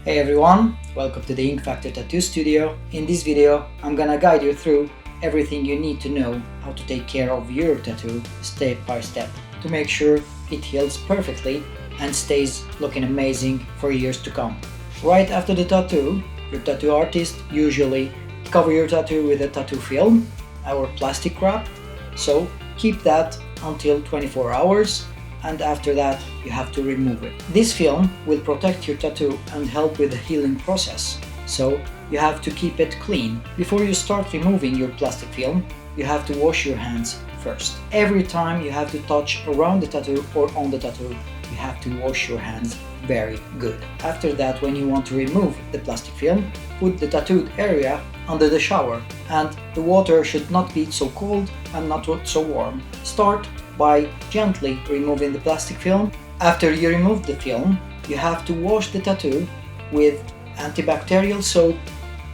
Hey everyone, welcome to the Ink Factor Tattoo Studio. In this video, I'm gonna guide you through everything you need to know how to take care of your tattoo step by step to make sure it heals perfectly and stays looking amazing for years to come. Right after the tattoo, your tattoo artist usually cover your tattoo with a tattoo film or plastic wrap, so keep that until 24 hours. And after that you have to remove it. This film will protect your tattoo and help with the healing process, so you have to keep it clean. Before you start removing your plastic film, you have to wash your hands first. Every time you have to touch around the tattoo or on the tattoo, you have to wash your hands very good. After that, when you want to remove the plastic film, put the tattooed area under the shower, and the water should not be so cold and not so warm. Start by gently removing the plastic film. After you remove the film, you have to wash the tattoo with antibacterial soap.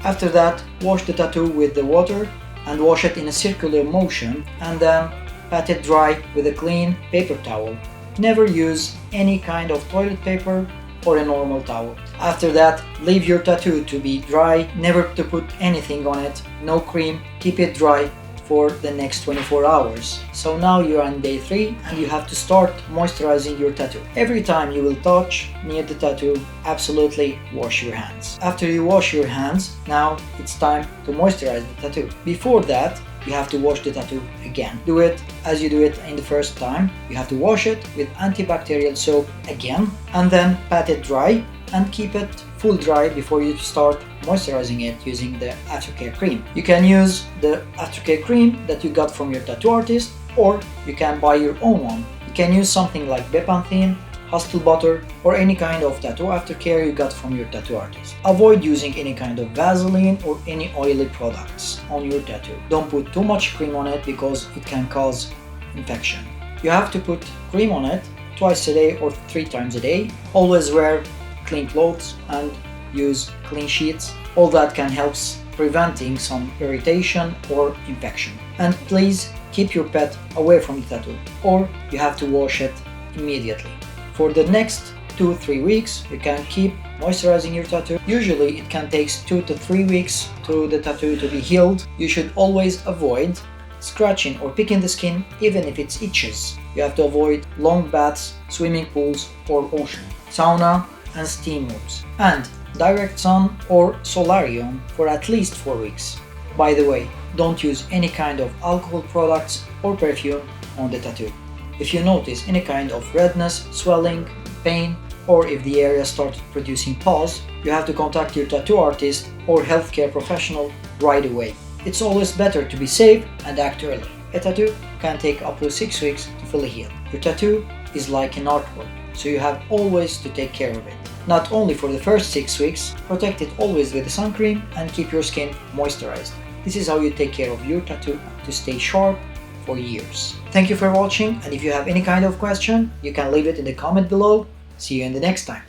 After that, wash the tattoo with the water and wash it in a circular motion, and then pat it dry with a clean paper towel. Never use any kind of toilet paper or a normal towel. After that, leave your tattoo to be dry, never to put anything on it, no cream, keep it dry for the next 24 hours. So now you are on day 3 and you have to start moisturizing your tattoo. Every time you will touch near the tattoo, absolutely wash your hands. After you wash your hands, now it's time to moisturize the tattoo. Before that, you have to wash the tattoo again. Do it as you do it in the first time. You have to wash it with antibacterial soap again, and then pat it dry and keep it full dry before you start moisturizing it using the aftercare cream. You can use the aftercare cream that you got from your tattoo artist, or you can buy your own one. You can use something like Bepanthen, Hustle Butter, or any kind of tattoo aftercare you got from your tattoo artist. Avoid using any kind of Vaseline or any oily products on your tattoo. Don't put too much cream on it because it can cause infection. You have to put cream on it twice a day or 3 times a day. Always wear clean clothes and use clean sheets. All that can help preventing some irritation or infection. And please keep your pet away from the tattoo, or you have to wash it immediately. For the next 2-3 weeks, you can keep moisturizing your tattoo. Usually it can take 2 to 3 weeks to the tattoo to be healed. You should always avoid scratching or picking the skin, even if it itches. You have to avoid long baths, swimming pools or ocean, sauna and steam rooms, and direct sun or solarium for at least 4 weeks. By the way, don't use any kind of alcohol products or perfume on the tattoo. If you notice any kind of redness, swelling, pain, or if the area started producing pus, you have to contact your tattoo artist or healthcare professional right away. It's always better to be safe and act early. A tattoo can take up to 6 weeks to fully heal. Your tattoo is like an artwork, so you have always to take care of it. Not only for the first 6 weeks, protect it always with the sun cream and keep your skin moisturized. This is how you take care of your tattoo to stay sharp for years. Thank you for watching, and if you have any kind of question, you can leave it in the comment below. See you in the next time.